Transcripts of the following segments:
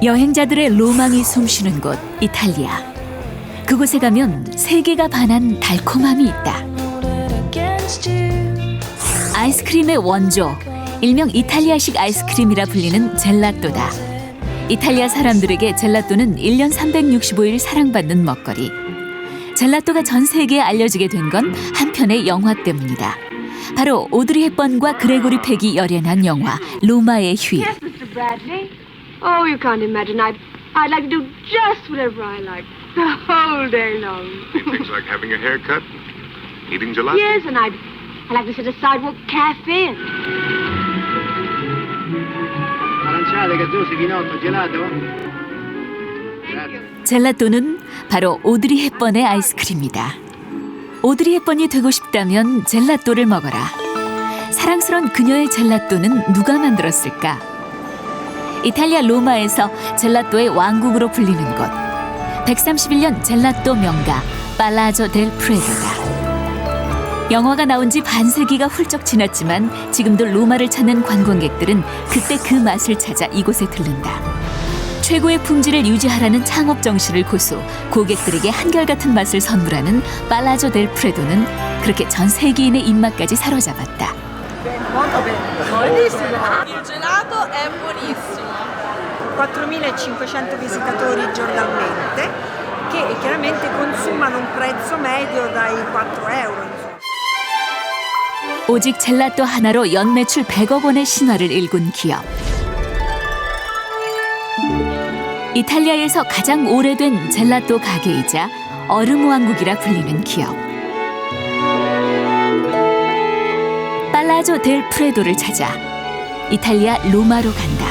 여행자들의 로망이 숨쉬는 곳 이탈리아. 그곳에 가면 세계가 반한 달콤함이 있다. 아이스크림의 원조, 일명 이탈리아식 아이스크림이라 불리는 젤라또다. 이탈리아 사람들에게 젤라또는 1년 365일 사랑받는 먹거리. 젤라또가 전 세계에 알려지게 된 건 한 편의 영화 때문이다. 바로 오드리 헵번과 그레고리 팩이 열연한 영화 로마의 휴일. Yes, Mr. Bradley. Oh, you can't imagine. I'd like to do just whatever I like the whole day long. Things like having a haircut, eating gelato. Yes, and I'd like to sit at a sidewalk cafe. Aranciale, gattusi, vinotto, gelato? 젤라또는 바로 오드리 헵번의 아이스크림이다. 오드리 헵번이 되고 싶다면 젤라또를 먹어라. 사랑스러운 그녀의 젤라또는 누가 만들었을까? 이탈리아 로마에서 젤라또의 왕국으로 불리는 곳. 131년 젤라또 명가 팔라조 델 프레도다. 영화가 나온 지 반세기가 훌쩍 지났지만 지금도 로마를 찾는 관광객들은 그때 그 맛을 찾아 이곳에 들른다. 최고의 품질을 유지하라는 창업 정신을 고수, 고객들에게 한결같은 맛을 선물하는 팔라조 델 프레도는 그렇게 전 세계인의 입맛까지 사로잡았다. Il gelato è buonissimo. 4.500 visitatori giornalmente che chiaramente consumano un prezzo medio dai 4 euro. 오직 젤라또 하나로 연매출 100억 원의 신화를 일군 기업. 이탈리아에서 가장 오래된 젤라또 가게이자 얼음 왕국이라 불리는 기업. 팔라조 델 프레도를 찾아 이탈리아 로마로 간다.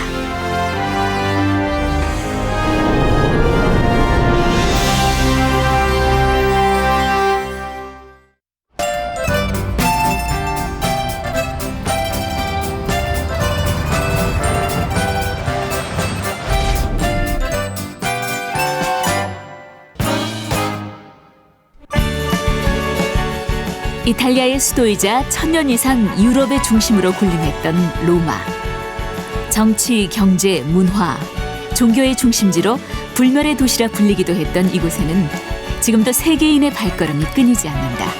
이탈리아의 수도이자 1000년 이상 유럽의 중심으로 군림했던 로마. 정치, 경제, 문화, 종교의 중심지로 불멸의 도시라 불리기도 했던 이곳에는 지금도 세계인의 발걸음이 끊이지 않는다.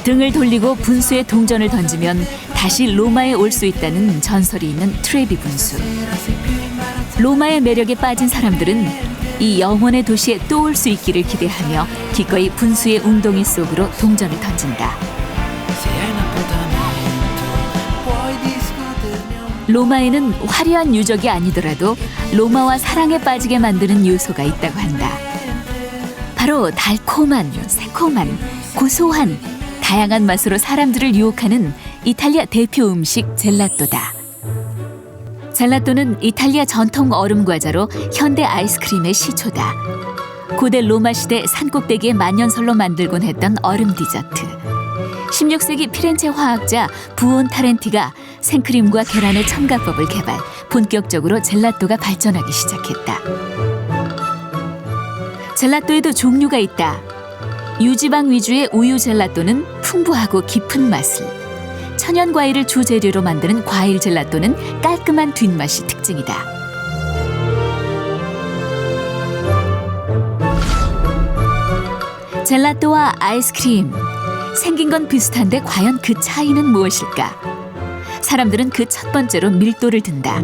등을 돌리고 분수에 동전을 던지면 다시 로마에 올 수 있다는 전설이 있는 트레비 분수. 로마의 매력에 빠진 사람들은 이 영혼의 도시에 또 올 수 있기를 기대하며 기꺼이 분수의 웅덩이 속으로 동전을 던진다. 로마에는 화려한 유적이 아니더라도 로마와 사랑에 빠지게 만드는 요소가 있다고 한다. 바로 달콤한, 새콤한, 고소한, 다양한 맛으로 사람들을 유혹하는 이탈리아 대표 음식 젤라또다. 젤라또는 이탈리아 전통 얼음 과자로 현대 아이스크림의 시초다. 고대 로마 시대 산꼭대기에 만년설로 만들곤 했던 얼음 디저트. 16세기 피렌체 화학자 부온 타렌티가 생크림과 계란의 첨가법을 개발, 본격적으로 젤라또가 발전하기 시작했다. 젤라또에도 종류가 있다. 유지방 위주의 우유 젤라또는 풍부하고 깊은 맛을, 천연 과일을 주재료로 만드는 과일 젤라또는 깔끔한 뒷맛이 특징이다. 젤라또와 아이스크림, 생긴 건 비슷한데 과연 그 차이는 무엇일까? 사람들은 그 첫 번째로 밀도를 든다.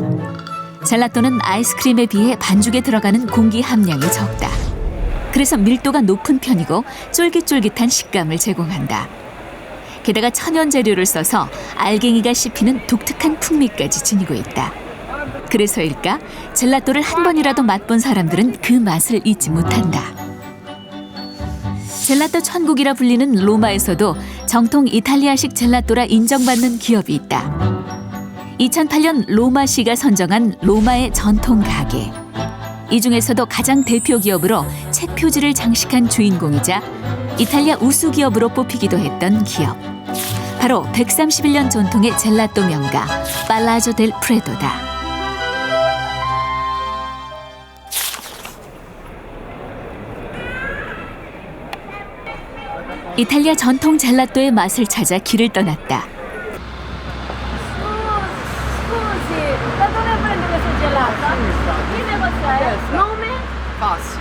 젤라또는 아이스크림에 비해 반죽에 들어가는 공기 함량이 적다. 그래서 밀도가 높은 편이고 쫄깃쫄깃한 식감을 제공한다. 게다가 천연 재료를 써서 알갱이가 씹히는 독특한 풍미까지 지니고 있다. 그래서일까? 젤라또를 한 번이라도 맛본 사람들은 그 맛을 잊지 못한다. 젤라또 천국이라 불리는 로마에서도 정통 이탈리아식 젤라또라 인정받는 기업이 있다. 2008년 로마시가 선정한 로마의 전통 가게. 이 중에서도 가장 대표 기업으로 책 표지를 장식한 주인공이자 이탈리아 우수 기업으로 뽑히기도 했던 기업. 바로 131년 전통의 젤라또 명가 팔라조 델 프레도다. 이탈리아 전통 젤라또의 맛을 찾아 길을 떠났다. Scusi, da dove prende questo gelato? Chi negozia? Nome? Passi.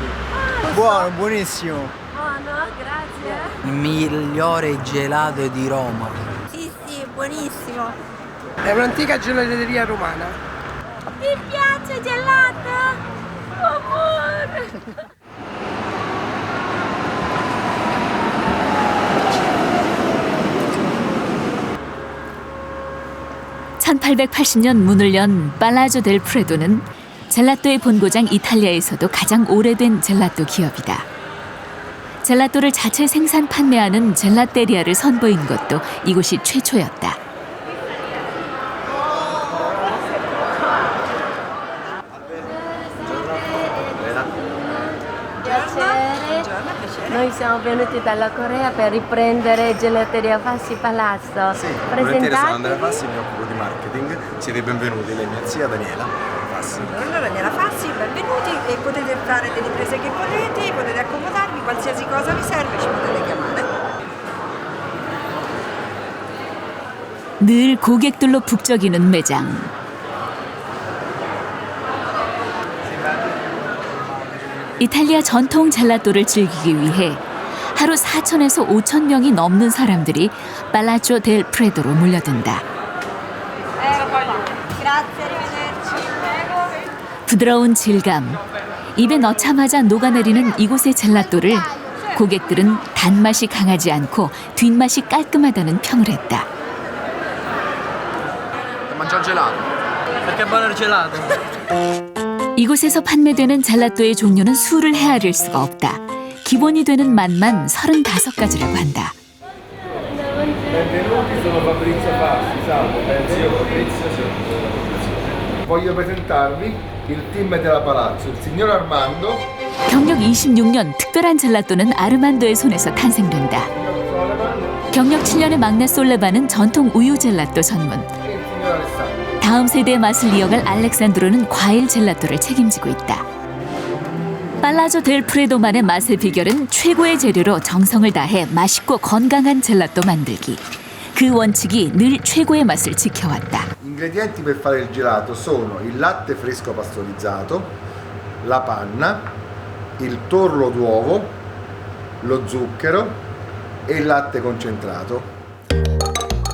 Buono, buonissimo. Buono, grazie. Il migliore gelato di Roma. Sì, sì, buonissimo. È un'antica gelateria romana. Ti piace gelato? Amore. 1880년 문을 연 팔라조 델 프레도는 젤라또의 본고장 이탈리아에서도 가장 오래된 젤라또 기업이다. 젤라또를 자체 생산 판매하는 젤라테리아를 선보인 것도 이곳이 최초였다. Noi siamo venuti dalla Corea per riprendere Gelateria Fassi Palazzo. Sì, volentieri sono Andrea Presentati? Fassi, mi occupo di marketing. Siete benvenuti, lei mia zia Daniela Fassi. Allora, Daniela Fassi, benvenuti e potete fare le riprese che volete, potete accomodarvi, qualsiasi cosa vi serve ci potete chiamare. 늘 고객들로 북적이는 매장. 이탈리아 전통 젤라또를 즐기기 위해 하루 4,000에서 5,000 명이 넘는 사람들이 팔라조 델 프레도로 몰려든다. 부드러운 질감, 입에 넣자마자 녹아내리는 이곳의 젤라또를 고객들은 단맛이 강하지 않고 뒷맛이 깔끔하다는 평을 했다. Mangia il gelato. Perché è buono il gelato? 이곳에서 판매되는 젤라또의 종류는 수를 헤아릴 수가 없다. 기본이 되는 맛만 35가지라고 한다. Benvenuti, sono Fabrizio Fassi, salve, zio Fabrizio. Voglio presentarvi il team della Palazzo, il signor Armando, 경력 26년 특별한 젤라또는 아르만도의 손에서 탄생된다. 경력 7년의 막내 솔레바는 전통 우유 젤라또 전문. e il signor Alessandro. 다음 세대의 맛을 이어갈 알렉산드로는 과일 젤라또를 책임지고 있다. 팔라조 델 프레도만의 맛의 비결은 최고의 재료로 정성을 다해 맛있고 건강한 젤라또 만들기. 그 원칙이 늘 최고의 맛을 지켜왔다. Gli ingredienti per fare il gelato sono il latte fresco pastorizzato, la panna, il torlo d'uovo, lo zucchero e il latte concentrato.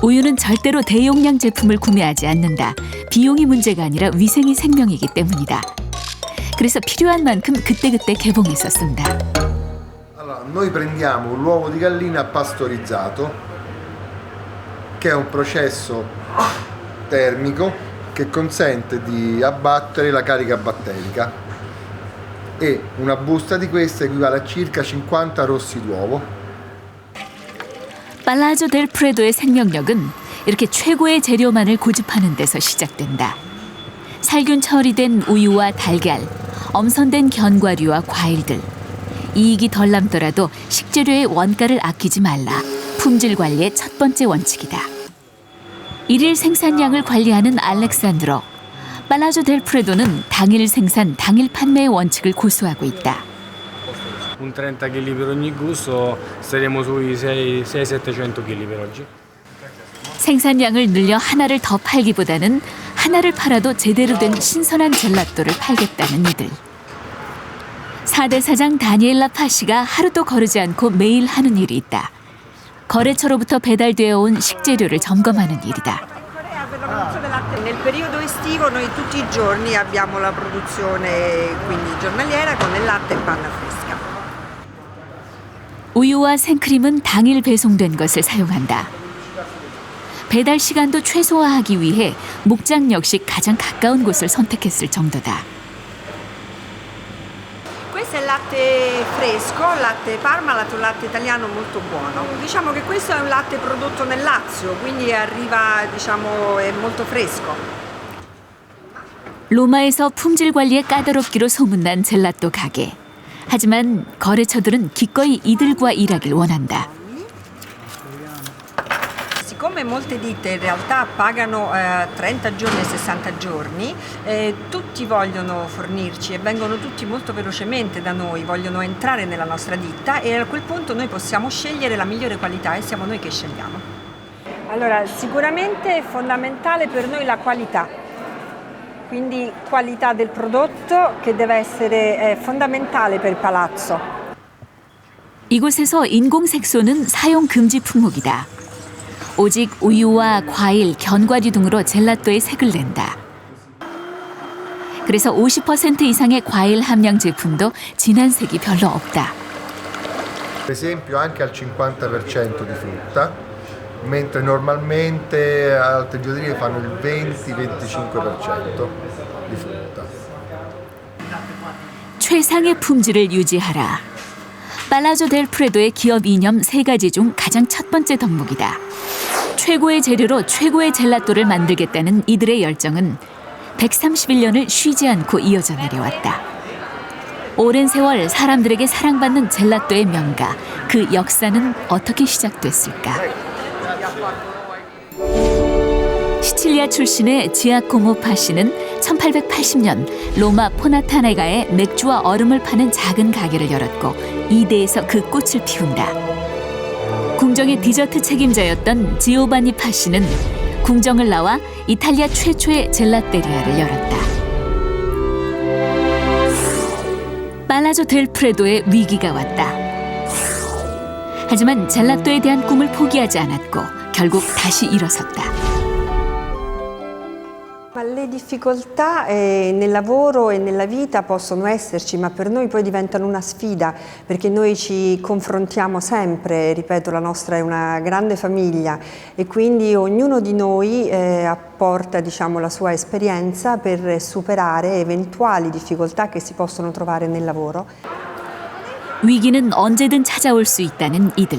우유는 절대로 대용량 제품을 구매하지 않는다. 비용이 문제가 아니라 위생이 생명이기 때문이다. 그래서 필요한 만큼 그때그때 개봉해서 쓴다. Allora, noi prendiamo l'uovo di gallina pastorizzato, che è un processo termico che consente di abbattere la carica batterica, e una busta di questa equivale a circa 50 rossi d'uovo. 팔라조 델 프레도의 생명력은 이렇게 최고의 재료만을 고집하는 데서 시작된다. 살균 처리된 우유와 달걀, 엄선된 견과류와 과일들. 이익이 덜 남더라도 식재료의 원가를 아끼지 말라. 품질 관리의 첫 번째 원칙이다. 일일 생산량을 관리하는 알렉산드로. 팔라조 델 프레도는 당일 생산, 당일 판매의 원칙을 고수하고 있다. Un 30 kg per ogni gusto, staremo sui 600-700 kg per oggi. 생산량을 늘려 하나를 더 팔기보다는 하나를 팔아도 제대로 된 신선한 젤라또를 팔겠다는 이들. 4대 사장 다니엘라 파시가 하루도 거르지 않고 매일 하는 일이 있다. 거래처로부터 배달되어 온 식재료를 점검하는 일이다. Per la produzione del latte nel periodo estivo noi tutti i giorni abbiamo la produzione quindi giornaliera con il latte e panna fresca. 우유와 생크림은 당일 배송된 것을 사용한다. 배달 시간도 최소화하기 위해 목장 역시 가장 가까운 곳을 선택했을 정도다. Questo è il latte fresco, latte Parmalat, un latte italiano molto buono. Diciamo che questo è un latte prodotto nel Lazio, quindi arriva, diciamo, è molto fresco. 로마에서 품질 관리에 까다롭기로 소문난 젤라또 가게. 하지만 거래처들은 기꺼이 이들과 일하길 원한다. siccome molte ditte in realtà pagano 30 giorni e 60 giorni, tutti vogliono fornirci e vengono tutti molto velocemente da noi, vogliono entrare nella nostra ditta e a quel punto noi possiamo scegliere la migliore qualità e siamo noi che scegliamo. Allora, sicuramente è fondamentale per noi la qualità, quindi qualità del prodotto che deve essere fondamentale per il palazzo. 이곳에서 인공색소는 사용 금지 품목이다. 오직 우유와 과일, 견과류 등으로 젤라또의 색을 낸다. 그래서 50% 이상의 과일 함량 제품도 진한 색이 별로 없다. Per esempio anche al 50% di frutta, mentre normalmente altre gelaterie fanno il 20-25% di frutta. 최상의 품질을 유지하라. 팔라조 델 프레도의 기업 이념 3가지 중 가장 첫 번째 덕목이다. 최고의 재료로 최고의 젤라또를 만들겠다는 이들의 열정은 131년을 쉬지 않고 이어져 내려왔다. 오랜 세월 사람들에게 사랑받는 젤라또의 명가, 그 역사는 어떻게 시작됐을까? 시칠리아 출신의 지아코모 파시는 1880년 로마 포나타네가에 맥주와 얼음을 파는 작은 가게를 열었고 이대에서 그 꽃을 피운다. 궁정의 디저트 책임자였던 지오바니 파시는 궁정을 나와 이탈리아 최초의 젤라테리아를 열었다. 팔라조 델 프레도의 위기가 왔다. 하지만 젤라또에 대한 꿈을 포기하지 않았고 결국 다시 일어섰다. Ma le difficoltà nel lavoro e nella vita possono esserci, ma per noi poi diventano una sfida, perché noi ci confrontiamo sempre, ripeto, la nostra è una grande famiglia e quindi ognuno di noi apporta, diciamo, la sua esperienza per superare eventuali difficoltà che si possono trovare nel lavoro. 위기는 언제든 찾아올 수 있다는 이들.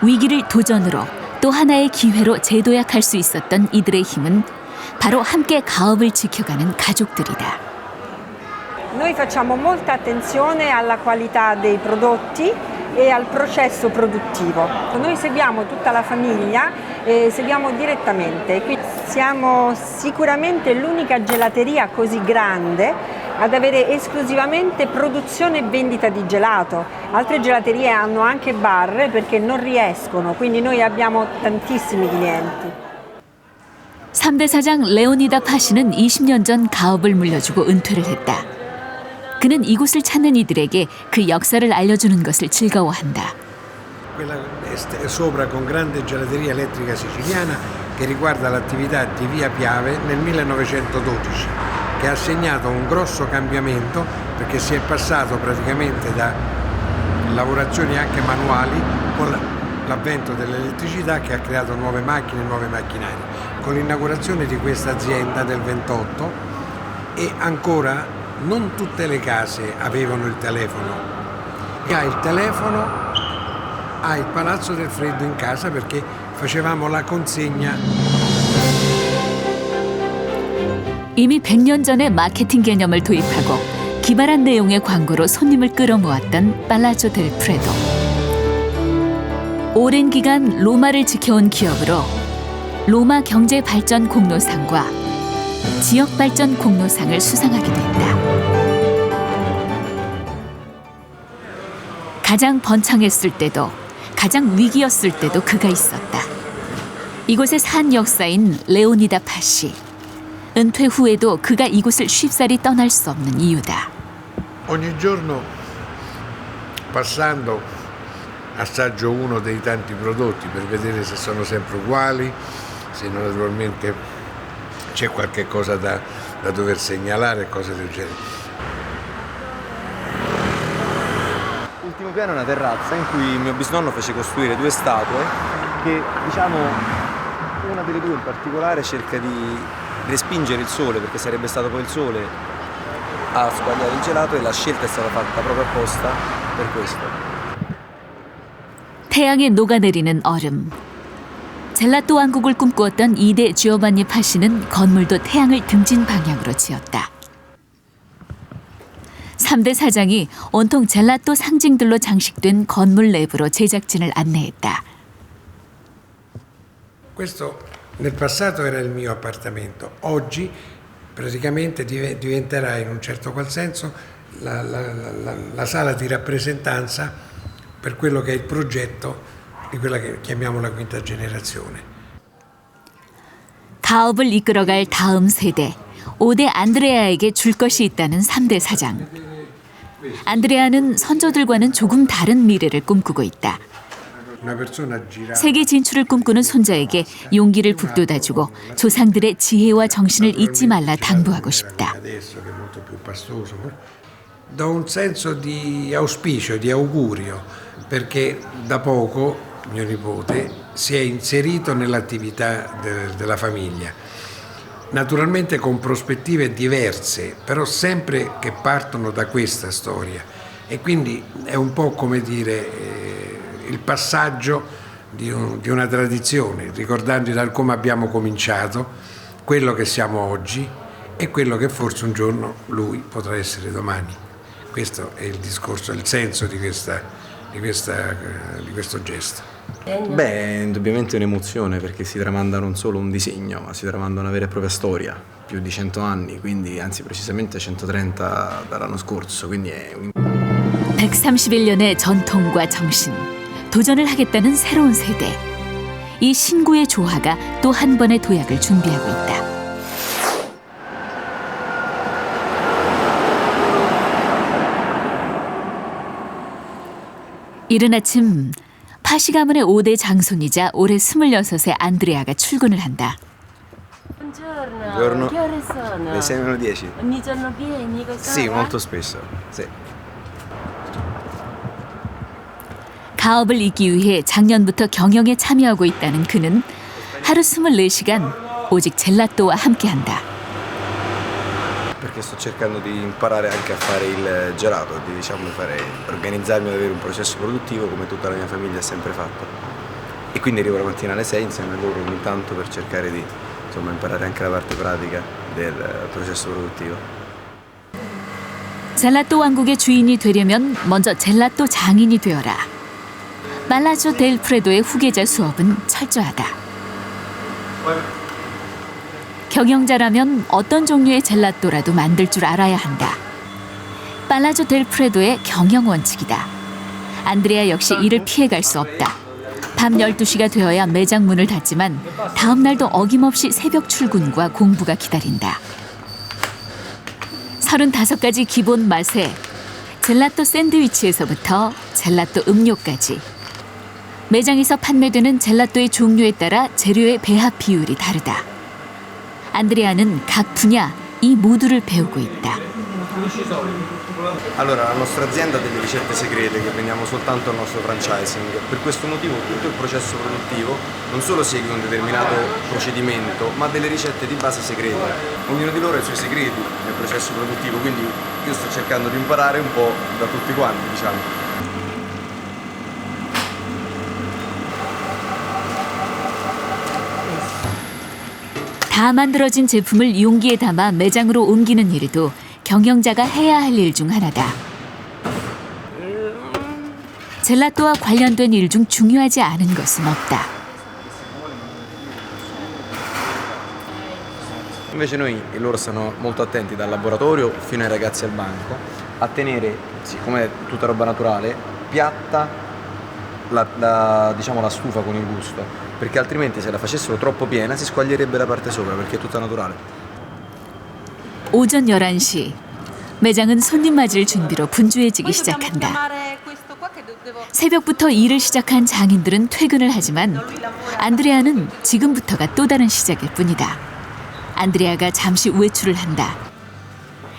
위기를 도전으로 또 하나의 기회로 재도약할 수 있었던 이들의 힘은 바로 함께 가업을 지켜가는 가족들이다. Noi facciamo molta attenzione alla qualità dei prodotti e al processo produttivo. Noi seguiamo tutta la famiglia e seguiamo direttamente. Qui siamo sicuramente l'unica gelateria così grande ad avere esclusivamente produzione e vendita di gelato. Altre gelaterie hanno anche bar perché non riescono, quindi noi abbiamo tantissimi clienti. 3대 사장 레오니다 파시는 20년 전 가업을 물려주고 은퇴를 했다. 그는 이곳을 찾는 이들에게 그 역사를 알려주는 것을 즐거워한다. Quella è sopra con grande gelateria elettrica siciliana che riguarda l'attività di Via Piave nel 1912, che ha segnato un grosso cambiamento perché si è passato praticamente da lavorazioni anche manuali con l'avvento dell'elettricità che ha creato nuove macchine e nuovi macchinari. Con l'inaugurazione di questa azienda del 28 e ancora non tutte le case avevano il telefono. E ha il telefono, ha il Palazzo del Freddo in casa perché facevamo la consegna. 이미 100년 전에 마케팅 개념을 도입하고 기발한 내용의 광고로 손님을 끌어모았던 팔라조 델 프레도. 오랜 기간 로마를 지켜온 기업으로 로마 경제발전 공로상과 지역발전 공로상을 수상하게 됐다. 가장 번창했을 때도 가장 위기였을 때도 그가 있었다. 이곳의 산 역사인 레오니다 파시. 은퇴 후에도 그가 이곳을 쉽사리 떠날 수 없는 이유다. Ogni giorno passando assaggio uno dei tanti prodotti per vedere se sono sempre uguali, se naturalmente c'è qualche cosa da dover segnalare e cose del genere. L'ultimo piano è una terrazza in cui mio bisnonno fece costruire 2 statue che, diciamo, una delle 2 in particolare cerca di respingere il sole, perché sarebbe stato poi il sole a squagliare il gelato e la scelta è stata fatta proprio apposta per questo. 태양에 녹아내리는 얼음. 젤라또 왕국을 꿈꾸었던 2대 지오바니 파시는 건물도 태양을 등진 방향으로 지었다. 3대 사장이 온통 젤라또 상징들로 장식된 건물 내부로 제작진을 안내했다. Questo nel passato era il mio appartamento, oggi praticamente diventerà in un certo qual senso la sala di rappresentanza per quello che è il progetto di quella che chiamiamo la quinta generazione. 가업을 이끌어갈 다음 세대, 5대 안드레아에게 줄 것이 있다는 3대 사장. 안드레아는 선조들과는 조금 다른 미래를 꿈꾸고 있다. 세계 진출을 꿈꾸는 손자에게 용기를 북돋아주고 조상들의 지혜와 정신을 잊지 말라 당부하고 싶다. Do un senso di auspicio, di augurio, perché da poco mio nipote si è inserito nell'attività della famiglia, naturalmente con prospettive diverse, però sempre che partono da questa storia, e quindi è un po' come dire il passaggio di una tradizione, ricordando come abbiamo cominciato, quello che siamo oggi e quello che forse un giorno lui potrà essere domani. Questo è il discorso, il senso di questo gesto. Beh, è indubbiamente un'emozione perché si tramanda non solo un disegno, ma si tramanda una vera e propria storia, più di 100 anni, quindi anzi precisamente 130 dall'anno scorso, quindi è 131년의 전통과 정신, 도전을 하겠다는 새로운 세대. 이 신구의 조화가 또 한 번의 도약을 준비하고 있다. 이른 아침 파시 가문의 5대 장손이자 올해 26의 안드레아가 출근을 한다. Buongiorno. Che ore sono? Le 6:10. Ogni giorno vieni questa Sì, ora? molto spesso. Sì. 가업을 잇기 위해 작년부터 경영에 참여하고 있다는 그는 하루 24시간 오직 젤라또와 함께한다. Perché sto cercando di imparare anche a fare il gelato, di organizzarmi ad avere un processo produttivo come tutta la mia famiglia ha sempre fatto. E quindi arrivo la mattina alle 6 insieme a loro ogni tanto per cercare di imparare anche la parte pratica del processo produttivo. 젤라또 왕국의 주인이 되려면 먼저 젤라또 장인이 되어라. 말라조 델 프레도의 후계자 수업은 철저하다. 경영자라면 어떤 종류의 젤라또라도 만들 줄 알아야 한다. 팔라조 델 프레도의 경영 원칙이다. 안드레아 역시 이를 피해갈 수 없다. 밤 12시가 되어야 매장 문을 닫지만 다음 날도 어김없이 새벽 출근과 공부가 기다린다. 35가지 기본 맛에 젤라또 샌드위치에서부터 젤라또 음료까지. 매장에서 판매되는 젤라또의 종류에 따라 재료의 배합 비율이 다르다. 안드레아는 각 분야 이 모두를 배우고 있다. Allora, la nostra azienda ha delle ricette segrete che vendiamo soltanto al nostro franchising. Per questo motivo tutto il processo produttivo non solo segue un determinato procedimento, ma delle ricette di base segrete. Ognuno di loro ha i suoi segreti nel processo produttivo, quindi io sto cercando di imparare un po' da tutti quanti, diciamo. 다 만들어진 제품을 용기에 담아 매장으로 옮기는 일도 경영자가 해야 할 일 중 하나다. 젤라또와 관련된 일 중 중요하지 않은 것은 없다. Invece loro stanno molto attenti dal laboratorio fino ai ragazzi al banco a tenere, siccome è tutta roba naturale, piatta la stufa con il gusto, perché altrimenti se la facessero troppo piena si squaglierebbe la parte sopra perché è tutta naturale. 오전 11시 매장은 손님 맞을 준비로 분주해지기 시작한다. 새벽부터 일을 시작한 장인들은 퇴근을 하지만 안드레아는 지금부터가 또 다른 시작일 뿐이다. 안드레아가 잠시 외출을 한다.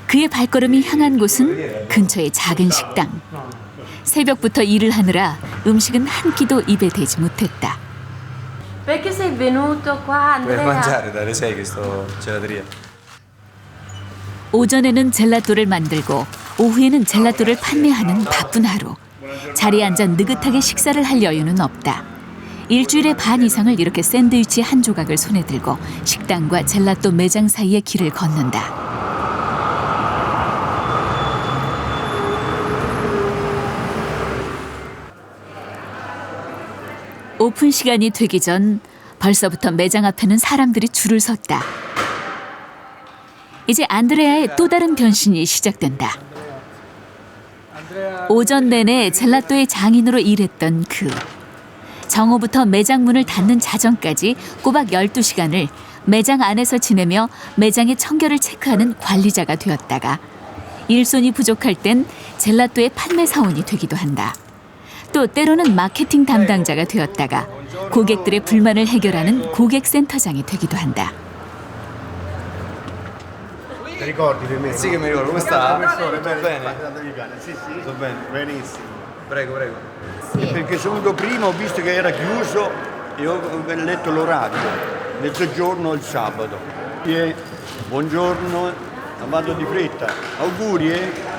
그의 발걸음이 향한 곳은 근처의 작은 식당. 새벽부터 일을 하느라 음식은 한 끼도 입에 대지 못했다. Perché sei venuto qua, Per Andrea? mangiare dalle 6 che sto gelateria. 오전에는 젤라또를 만들고 오후에는 젤라또를 판매하는 바쁜 하루. 자리에 앉아 느긋하게 식사를 할 여유는 없다. 일주일에 반 이상을 이렇게 샌드위치 한 조각을 손에 들고 식당과 젤라또 매장 사이의 길을 걷는다. 오픈 시간이 되기 전 벌써부터 매장 앞에는 사람들이 줄을 섰다. 이제 안드레아의 또 다른 변신이 시작된다. 오전 내내 젤라또의 장인으로 일했던 그. 정오부터 매장 문을 닫는 자정까지 꼬박 12시간을 매장 안에서 지내며 매장의 청결을 체크하는 관리자가 되었다가 일손이 부족할 땐 젤라또의 판매 사원이 되기도 한다. 또 때로는 마케팅 담당자가 되었다가 고객들의 불만을 해결하는 고객센터장이 되기도 한다. Ti ricordi di me? Sì che mi ricordo, come sta? Professore, Tutto bene? Sì, sì. Sto bene, benissimo. Prego, prego. Perché sono venuto prima, ho visto che era chiuso e ho letto l'orario, mezzogiorno il sabato. Buongiorno, vado di fretta. Auguri,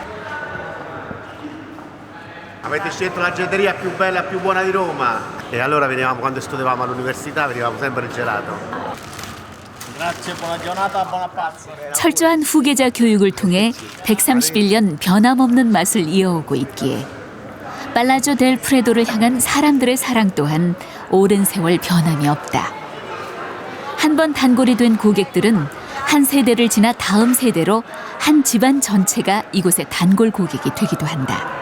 Avete scelto la gelateria più bella e più buona di Roma. E allora venivamo, quando studiavamo all'università, venivamo sempre il gelato. Grazie, buona giornata, buona pazza. 철저한 후계자 교육을 통해 131년 변함없는 맛을 이어오고 있기에 팔라조 델 프레도를 향한 사람들의 사랑 또한 오랜 세월 변함이 없다. 한 번 단골이 된 고객들은 한 세대를 지나 다음 세대로 한 집안 전체가 이곳의 단골 고객이 되기도 한다.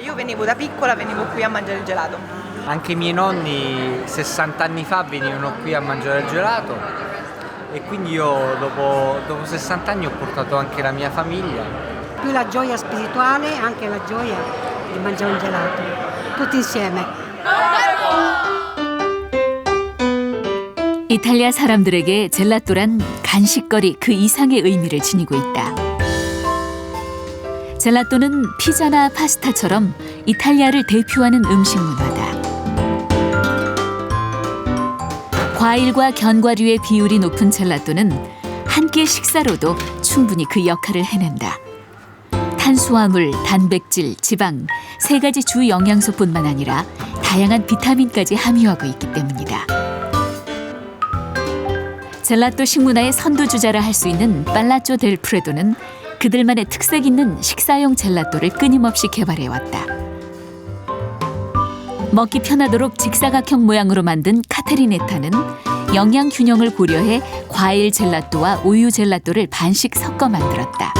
Io venivo da piccola, venivo qui a mangiare il gelato. Anche i miei nonni 60 anni fa venivano qui a mangiare il gelato e quindi io dopo 60 anni ho portato anche la mia famiglia. Più la gioia spirituale, anche la gioia di mangiare un gelato, tutti insieme. 이탈리아 사람들에게 젤라또란 간식거리 그 이상의 의미를 지니고 있다. 젤라또는 피자나 파스타처럼 이탈리아를 대표하는 음식 문화다. 과일과 견과류의 비율이 높은 젤라또는 한 끼 식사로도 충분히 그 역할을 해낸다. 탄수화물, 단백질, 지방 세 가지 주 영양소뿐만 아니라 다양한 비타민까지 함유하고 있기 때문이다. 젤라또 식문화의 선두주자라 할 수 있는 팔라조 델 프레도는 그들만의 특색 있는 식사용 젤라또를 끊임없이 개발해왔다. 먹기 편하도록 직사각형 모양으로 만든 카테리네타는 영양 균형을 고려해 과일 젤라또와 우유 젤라또를 반씩 섞어 만들었다.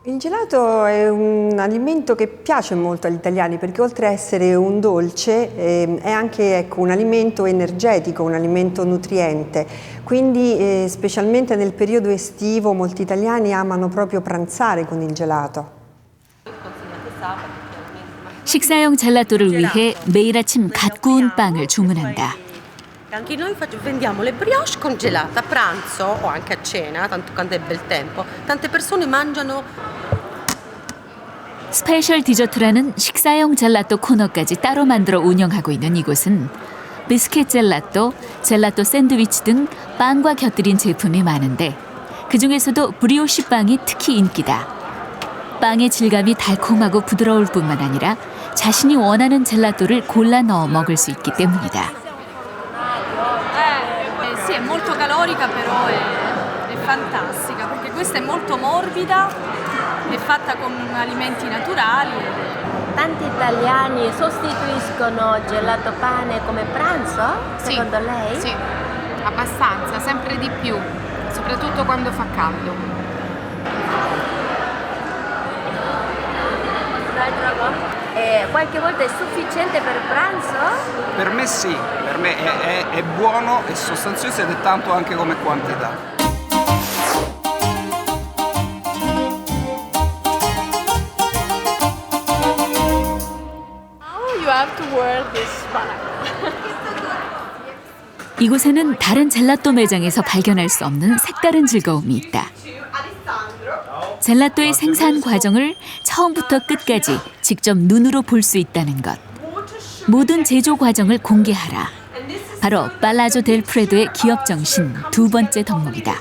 Il gelato è un alimento che piace molto agli italiani perché oltre a essere un dolce è anche un alimento energetico, un alimento nutriente. Quindi specialmente nel periodo estivo molti italiani amano proprio pranzare con il gelato. 식사용 젤라또를 위해 매일 아침 갓 구운 빵을 주문한다. Anche noi vendiamo le brioche congelate a pranzo o anche a cena, tanto quando è bel tempo. Tante persone mangiano. 스페셜 디저트라는 식사용 젤라또 코너까지 따로 만들어 운영하고 있는 이곳은 비스켓 젤라또, 젤라또 샌드위치 등 빵과 곁들인 제품이 많은데 그중에서도 브리오시 빵이 특히 인기다. 빵의 질감이 달콤하고 부드러울 뿐만 아니라 자신이 원하는 젤라또를 골라 넣어 먹을 수 있기 때문이다. Sì, è molto calorica, però è fantastica, perché questa è molto morbida, è fatta con alimenti naturali. Tanti italiani sostituiscono gelato pane come pranzo, secondo lei? Sì, abbastanza, sempre di più, soprattutto quando fa caldo. Qualche volta è sufficiente per pranzo? Per me sì, per me è buono, è sostanzioso ed è tanto anche come quantità. You have to wear this bag. 이곳에는 다른 젤라또 매장에서 발견할 수 없는 색다른 즐거움이 있다. 젤라또의 생산 과정을 처음부터 끝까지 직접 눈으로 볼 수 있다는 것. 모든 제조 과정을 공개하라. 바로 팔라조 델 프레도의 기업 정신 두 번째 덕목이다.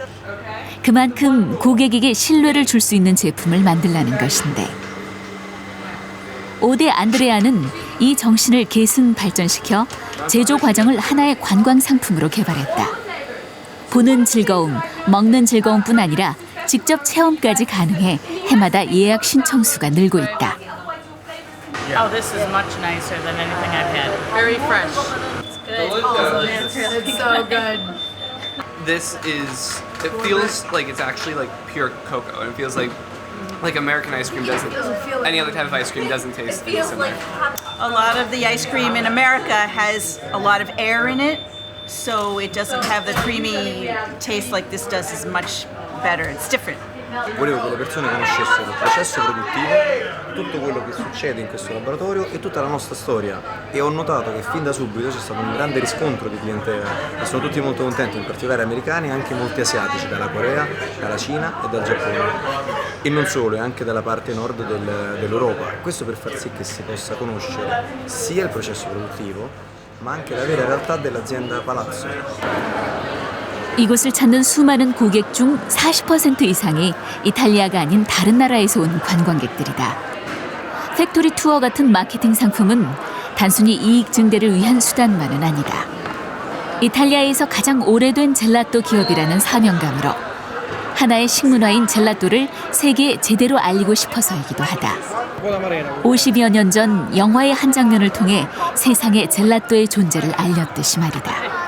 그만큼 고객에게 신뢰를 줄 수 있는 제품을 만들라는 것인데. 오데 안드레아는 이 정신을 계승 발전시켜 제조 과정을 하나의 관광 상품으로 개발했다. 보는 즐거움, 먹는 즐거움뿐 아니라 직접 체험까지 가능해 해마다 예약 신청 수가 늘고 있다. Oh, this is much nicer than anything I've had. Very fresh. It's awesome. It's so good. This is, it feels like it's actually like pure cocoa, and it feels like American ice cream doesn't, any other type of ice cream doesn't taste any similar. A lot of the ice cream in America has a lot of air in it, so it doesn't have the creamy taste like this does. Is much better. It's different. Volevo che le persone conoscessero il processo produttivo, tutto quello che succede in questo laboratorio e tutta la nostra storia. E ho notato che fin da subito c'è stato un grande riscontro di clientela e sono tutti molto contenti, in particolare americani e anche molti asiatici, dalla Corea, dalla Cina e dal Giappone. E non solo, e anche dalla parte nord dell'Europa. Questo per far sì che si possa conoscere sia il processo produttivo, ma anche la vera realtà dell'azienda Palazzo. 이곳을 찾는 수많은 고객 중 40% 이상이 이탈리아가 아닌 다른 나라에서 온 관광객들이다. 팩토리 투어 같은 마케팅 상품은 단순히 이익 증대를 위한 수단만은 아니다. 이탈리아에서 가장 오래된 젤라또 기업이라는 사명감으로 하나의 식문화인 젤라또를 세계에 제대로 알리고 싶어서이기도 하다. 50여 년 전 영화의 한 장면을 통해 세상에 젤라또의 존재를 알렸듯이 말이다.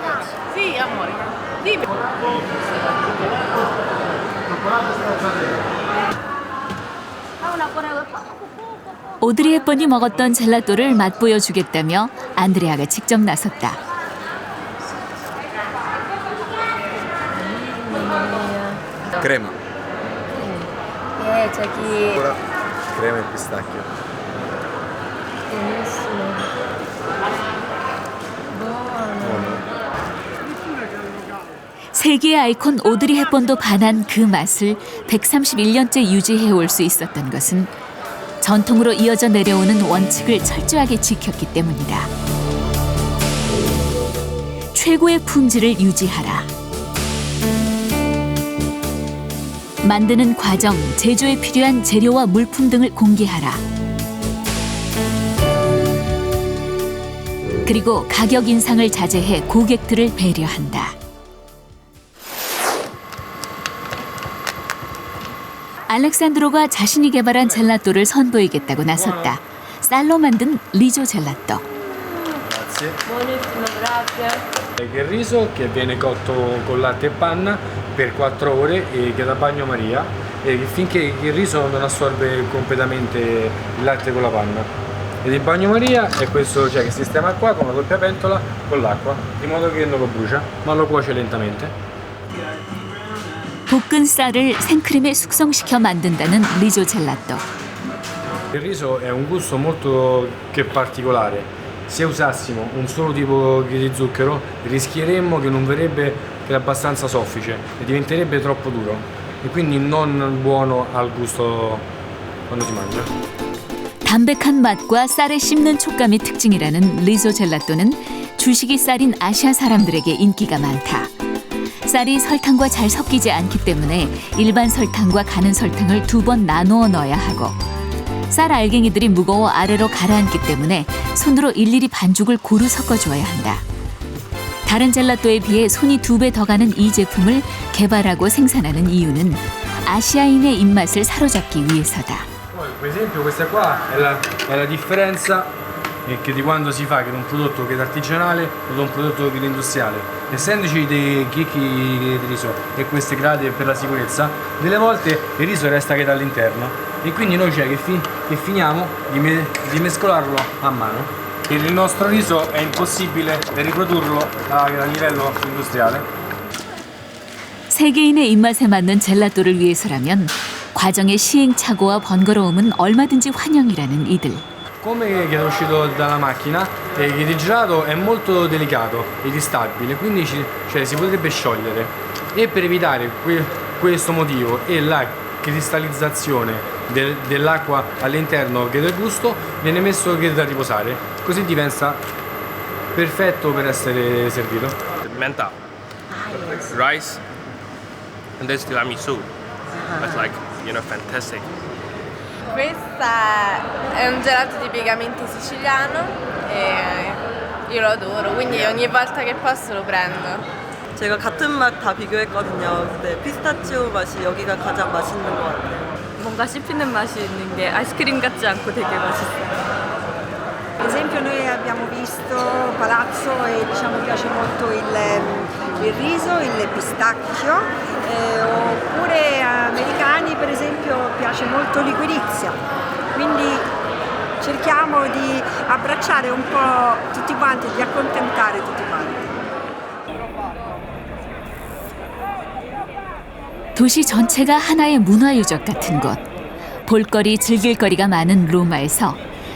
오드리 헵번이 먹었던 젤라또를 맛보여 주겠다며 안드레아가 직접 나섰다. Crema. 저기 Ora crema e pistacchio. 세계의 아이콘 오드리 헵번도 반한 그 맛을 131년째 유지해올 수 있었던 것은 전통으로 이어져 내려오는 원칙을 철저하게 지켰기 때문이다. 최고의 품질을 유지하라. 만드는 과정, 제조에 필요한 재료와 물품 등을 공개하라. 그리고 가격 인상을 자제해 고객들을 배려한다. 알렉산드로가 자신이 개발한 젤라또를 선보이겠다고 나섰다. 쌀로 만든 리조 젤라또. Il riso che viene cotto con latte e panna per 4 ore e che da bagnomaria finché il riso non assorbe completamente il latte con la panna. Ed il bagnomaria è questo, cioè, che si sistema qua con una doppia pentola con l'acqua, in modo che non lo brucia, ma lo cuoce lentamente. 볶은 쌀을 생크림에 숙성시켜 만든다는 리조 젤라또. Il riso è un gusto molto particolare. Se usassimo un solo tipo di zucchero rischieremmo che non verrebbe che è abbastanza soffice e diventerebbe troppo duro e quindi non buono al gusto quando si mangia. 담백한 맛과 쌀에 씹는 촉감이 특징이라는 리조 젤라또는 주식이 쌀인 아시아 사람들에게 인기가 많다. 쌀이 설탕과 잘 섞이지 않기 때문에 일반 설탕과 가는 설탕을 2번 나누어 넣어야 하고 쌀 알갱이들이 무거워 아래로 가라앉기 때문에 손으로 일일이 반죽을 고루 섞어주어야 한다. 다른 젤라또에 비해 손이 2배 더 가는 이 제품을 개발하고 생산하는 이유는 아시아인의 입맛을 사로잡기 위해서다. Per esempio questa qua è la differenza che di quando si fa che da un prodotto che è artigianale o da un prodotto che è industriale. Essendoci dei chicchi di riso e queste grate per la sicurezza, delle volte il riso resta che dall'interno e quindi noi che finiamo di mescolarlo a mano. Per il nostro riso è impossibile riprodurlo a livello industriale. 세계인의 입맛에 맞는 젤라또를 위해서라면 과정의 시행착오와 번거로움은 얼마든지 환영이라는 이들. Come che è uscito dalla macchina, il gelato è molto delicato ed instabile, quindi si potrebbe sciogliere. E per evitare questo motivo e la cristallizzazione dell'acqua all'interno che del gusto, viene messo che da riposare, così diventa perfetto per essere servito. Menta, rice, and there's tiramisu. That's like, fantastic. Questa è un gelato tipicamente siciliano e io lo adoro, quindi ogni volta che posso lo prendo. 제가 같은 맛 다 비교했거든요. 근데 피스타치오 맛이 여기가 가장 맛있는 것 같아요. 뭔가 씹히는 맛이 있는 게 아이스크림 같지 않고 되게 맛있어요. esempio noi abbiamo visto Palazzo e diciamo piace molto il riso, il pistacchio, oppure americani per esempio piace molto liquirizia, quindi cerchiamo di abbracciare un po' tutti quanti, di accontentare tutti quanti. 도시 전체가 하나의 문화유적 같은 곳. 볼거리, 즐길거리가 많은 로마에서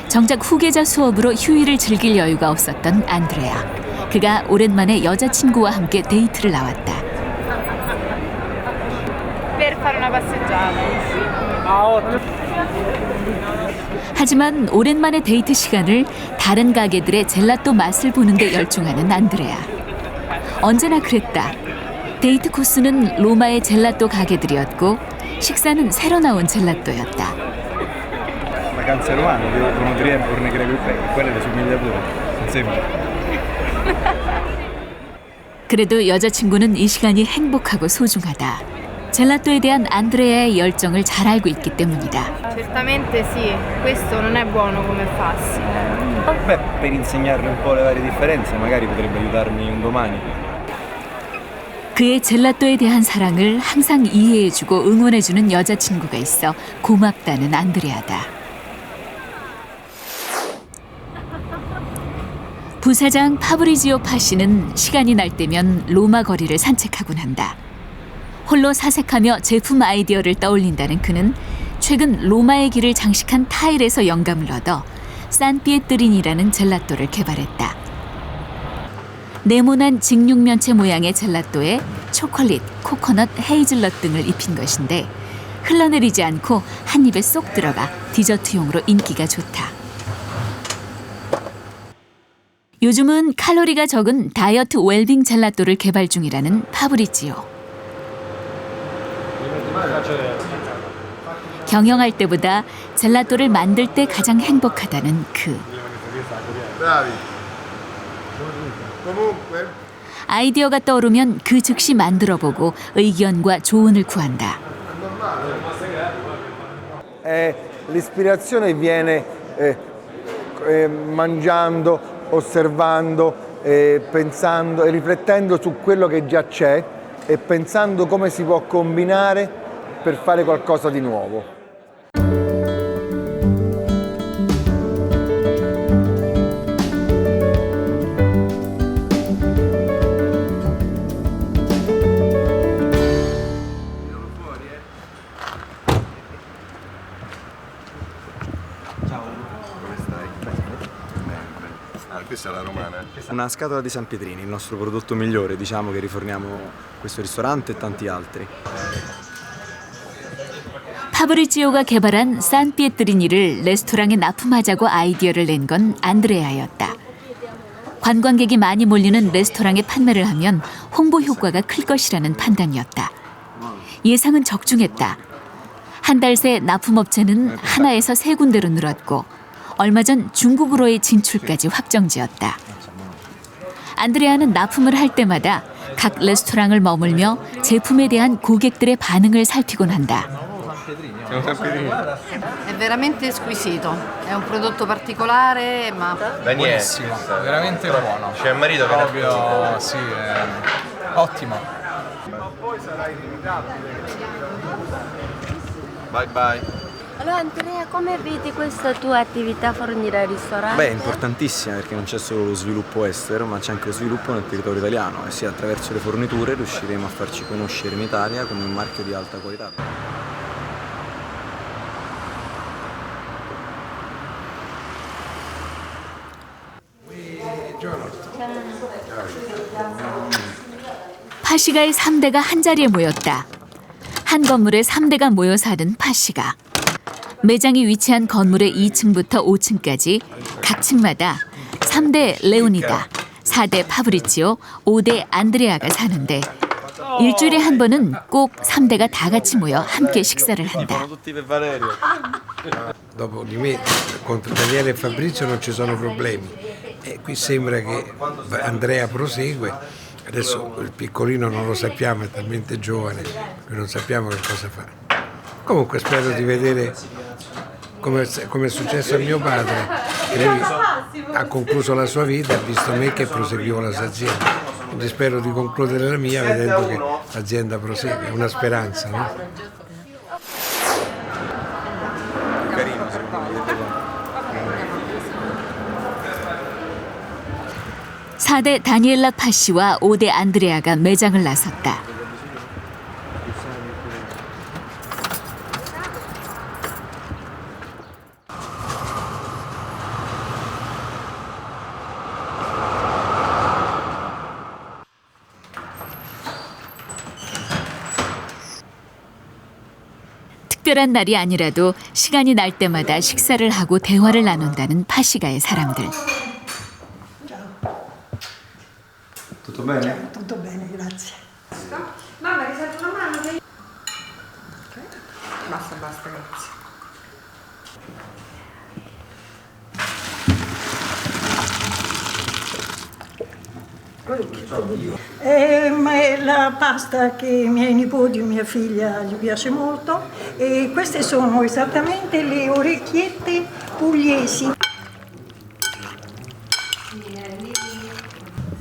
정작 후계자 수업으로 휴일을 즐길 여유가 없었던 안드레아. 그가 오랜만에 여자친구와 함께 데이트를 나왔다. Per fare una passeggiata. 하지만 오랜만에 데이트 시간을 다른 가게들의 젤라또 맛을 보는 데 열중하는 안드레아. 언제나 그랬다. 데이트 코스는 로마의 젤라또 가게들이었고 식사는 새로 나온 젤라또였다. Vacanze romane, devono dire borne greco e quelle le somiglia pure, non sembra. 그래도 여자친구는 이 시간이 행복하고 소중하다. 젤라또에 대한 안드레아의 열정을 잘 알고 있기 때문이다. Certamente sì, questo non è buono come farsi. Beh, per insegnarle un po' le varie differenze, magari potrebbe aiutarmi un domani. 그의 젤라또에 대한 사랑을 항상 이해해주고 응원해주는 여자친구가 있어 고맙다는 안드레아다. 부사장 파브리지오 파시는 시간이 날 때면 로마 거리를 산책하곤 한다. 홀로 사색하며 제품 아이디어를 떠올린다는 그는 최근 로마의 길을 장식한 타일에서 영감을 얻어 산피에트린이라는 젤라또를 개발했다. 네모난 직육면체 모양의 젤라또에 초콜릿, 코코넛, 헤이즐넛 등을 입힌 것인데 흘러내리지 않고 한 입에 쏙 들어가 디저트용으로 인기가 좋다. 요즘은 칼로리가 적은 다이어트 웰빙 젤라또를 개발 중이라는 파브리지오. 경영할 때보다 젤라또를 만들 때 가장 행복하다는 그. 아이디어가 떠오르면 그 즉시 만들어보고 의견과 조언을 구한다. L'ispirazione viene mangiando, osservando, pensando e riflettendo su quello che già c'è e pensando come si può combinare per fare qualcosa di nuovo. Questa è la romana. Una scatola di San Pietrini, il nostro prodotto migliore, diciamo che riforniamo questo ristorante e tanti altri. 파브리지오가 개발한 산피에트리니를 레스토랑에 납품하자고 아이디어를 낸 건 안드레아였다. 관광객이 많이 몰리는 레스토랑에 판매를 하면 홍보 효과가 클 것이라는 판단이었다. 예상은 적중했다. 한 달 새 납품업체는 하나에서 3군데로 늘었고 얼마 전 중국으로의 진출까지 확정지었다. 안드레아는 납품을 할 때마다 각 레스토랑을 머물며 제품에 대한 고객들의 반응을 살피곤 한다. È veramente squisito, è un prodotto particolare ma buonissimo, veramente buono. C'è il marito che proprio sì, è ottimo. Bye bye. Allora Andrea, come vedi questa tua attività fornire al ristorante? Beh, è importantissima perché non c'è solo lo sviluppo estero, ma c'è anche lo sviluppo nel territorio italiano e sì, attraverso le forniture riusciremo a farci conoscere in Italia come un marchio di alta qualità. 파시가의 3대가 한자리에 모였다. 한 건물에 3대가 모여 사는 파시가. 매장이 위치한 건물의 2층부터 5층까지 각 층마다 3대 레오니다, 4대 파브리지오, 5대 안드레아가 사는데 일주일에 한 번은 꼭 3대가 다 같이 모여 함께 식사를 한다. Dopo di me, contro Daniele e Fabrizio non ci sono problemi. E qui sembra che Andrea prosegue. Adesso il piccolino non lo sappiamo, è talmente giovane che non sappiamo che cosa fa. Comunque spero di vedere come è successo a mio padre. ha concluso la sua vita e ha visto me che proseguivo la sua azienda. Quindi spero di concludere la mia vedendo che l'azienda prosegue, è una speranza, no? Carino, secondo me. 4대 다니엘라 파씨와 5대 안드레아가 매장을 나섰다. 특별한 날이 아니라도 시간이 날 때마다 식사를 하고 대화를 나눈다는 파시가의 사람들. Tutto bene? Tutto bene, grazie. Mamma, ti serve una mano? Basta, grazie. Ma è la pasta che i miei nipoti e mia figlia gli piace molto e queste sono esattamente le orecchiette pugliesi.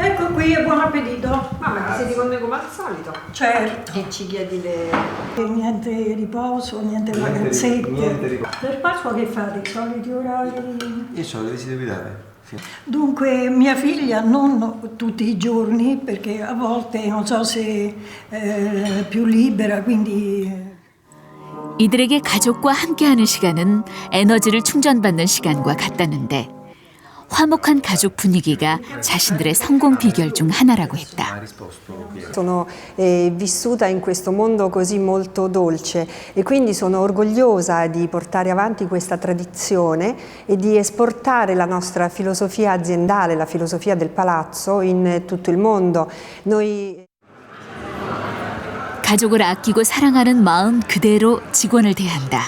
Ecco qui e buon appetito. Mamma, ti siedi con noi come al solito? Certo. E ci chiedi le... Niente riposo, niente vacanzette. Per Pasqua che fate? I soliti orari? Io ho le visite guidate. Dunque mia figlia non tutti i giorni perché a volte non so se è più libera quindi 이들에게 가족과 함께하는 시간은 에너지를 충전받는 si간과 같다는데 화목한 가족 분위기가 자신들의 성공 비결 중 하나라고 했다. Sono vissuta in questo mondo così molto dolce e quindi sono orgogliosa di portare avanti questa tradizione e di esportare la nostra filosofia aziendale, la filosofia del palazzo in tutto il mondo. Noi 가족을 아끼고 사랑하는 마음 그대로 직원을 대한다.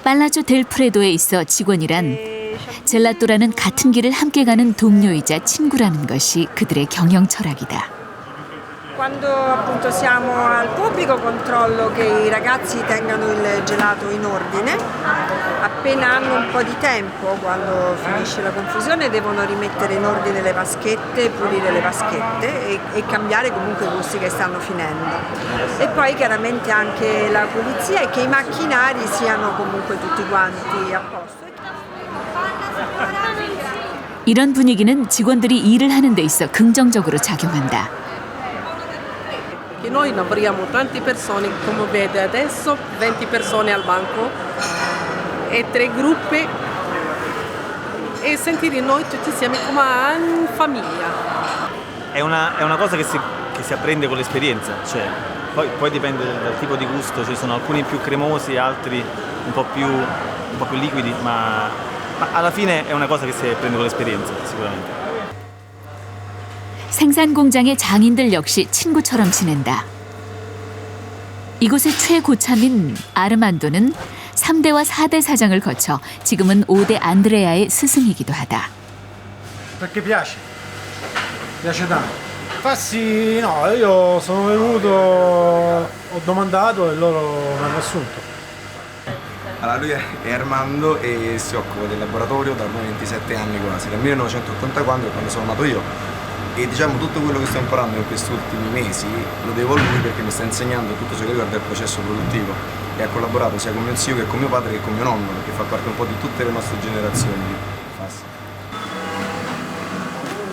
팔라조 델 프레도에 있어 직원이란 젤라또라는 같은 길을 함께 가는 동료이자 친구라는 것이 그들의 경영 철학이다. Quando appunto siamo al pubblico controllo che i ragazzi tengano il gelato in ordine, appena hanno un po' di tempo, quando finisce la confusione devono rimettere in ordine le vaschette, pulire le vaschette e cambiare comunque i gusti che stanno finendo. E poi chiaramente anche la pulizia e che i macchinari siano comunque tutti quanti a posto. 이런 분위기는 직원들이 일을 하는 데 있어 긍정적으로 작용한다. Che noi lavoriamo tante persone, come vede adesso, 20 persone al banco e 3 gruppi e sentire noi tutti insieme come una famiglia. È una cosa che si apprende con l'esperienza, cioè, poi dipende dal tipo di gusto, ci sono alcuni più cremosi, altri un po' più liquidi, ma alla fine è una cosa che si apprende con l'esperienza, sicuramente. 생산 공장의 장인들 역시 친구처럼 지낸다. 이곳의 최고참인 아르만도는 3대와 4대 사장을 거쳐 지금은 5대 안드레아의 스승이기도 하다. Perché piace? Piace tanto. Infatti no, io sono venuto, ho domandato e loro mi hanno assunto. Allora, lui è Armando e si occupa del laboratorio da ormai 27 anni quasi, dal 1984 quando sono nato io. E diciamo tutto quello che sto imparando in questi ultimi mesi lo devo a lui perché mi sta insegnando tutto ciò che riguarda il processo produttivo e ha collaborato sia con mio zio che con mio padre che con mio nonno perché fa parte un po' di tutte le nostre generazioni.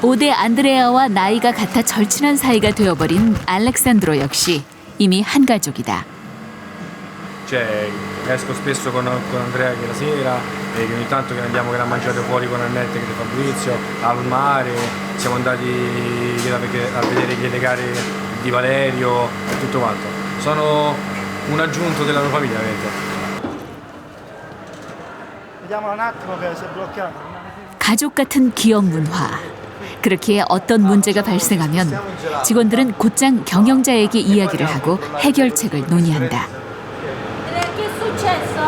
5대 안드레아와 나이가 같아 절친한 사이가 되어버린 알렉산드로 역시 이미 한 가족이다. Cioè, esco spesso con Andrea che la sera e che ogni tanto che andiamo a mangiare fuori con Annette che è Fabrizio, al mare, siamo andati a vedere le gare di Valerio e tutto quanto. Sono un aggiunto della tua famiglia, veramente. Vediamo un attimo che si è bloccato. 가족 같은 기업 문화. 그렇기에 어떤 문제가 발생하면 직원들은 곧장 경영자에게 이야기를 하고 해결책을 논의한다. Che è successo?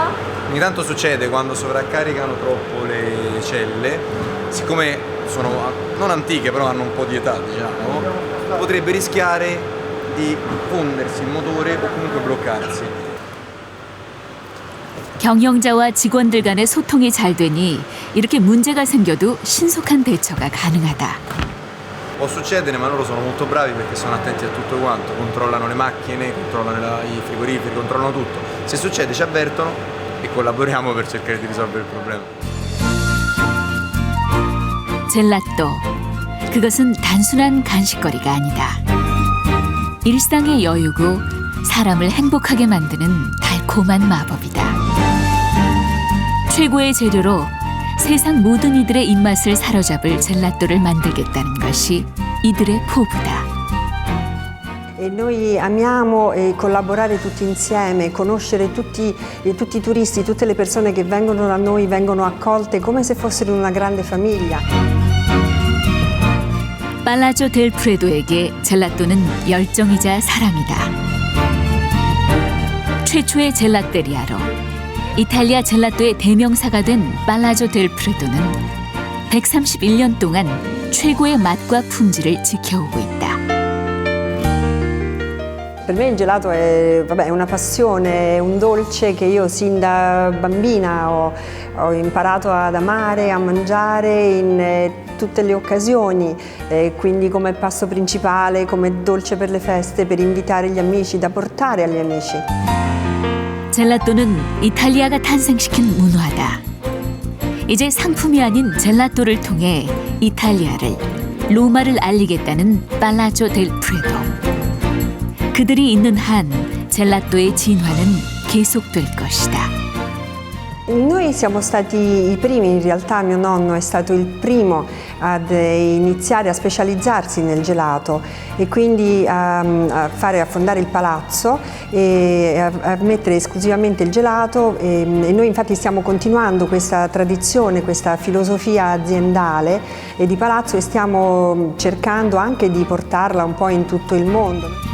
Ogni tanto succede quando sovraccaricano troppo le celle, siccome sono non antiche però hanno un po' di età, diciamo, potrebbe rischiare di fondersi il motore o comunque bloccarsi. 경영자와 직원들 간의 소통이 잘 되니 이렇게 문제가 생겨도 신속한 대처가 가능하다. Può succedere, ma loro sono molto bravi perché sono attenti a tutto quanto, controllano le macchine, controllano i frigoriferi, controllano tutto. Se succede ci avvertono e collaboriamo per cercare di risolvere il problema. 젤라또, 그것은 단순한 간식거리가 아니다. 일상의 여유고 사람을 행복하게 만드는 달콤한 마법이다. 최고의 재료로 세상 모든 이들의 입맛을 사로잡을 젤라또를 만들겠다는 것이 이들의 포부다. E noi amiamo collaborare tutti insieme, conoscere tutti i turisti, tutte le persone che vengono da noi, vengono accolte come se fossero una grande famiglia. 팔라조 델 프레도에게 젤라또는 열정이자 사랑이다. 최초의 젤라테리아로 이탈리아 젤라또의 대명사가 된 팔라조 델 프레도는 131년 동안 최고의 맛과 품질을 지켜오고 있다. Per me il gelato è una passione, è un dolce che io sin da bambina ho imparato ad amare, a mangiare in tutte le occasioni, quindi come pasto principale, come dolce per le feste, per invitare gli amici, da portare agli amici. 젤라또는 이탈리아가 탄생시킨 문화다. 이제 상품이 아닌 젤라또를 통해 이탈리아를, 로마를 알리겠다는 팔라조 델 프레도. 그들이 있는 한 젤라또의 진화는 계속될 것이다. Noi siamo stati i primi, in realtà mio nonno è stato il primo ad iniziare a specializzarsi nel gelato e quindi a fondare il palazzo e a mettere esclusivamente il gelato e noi infatti stiamo continuando questa tradizione, questa filosofia aziendale e di palazzo e stiamo cercando anche di portarla un po' in tutto il mondo.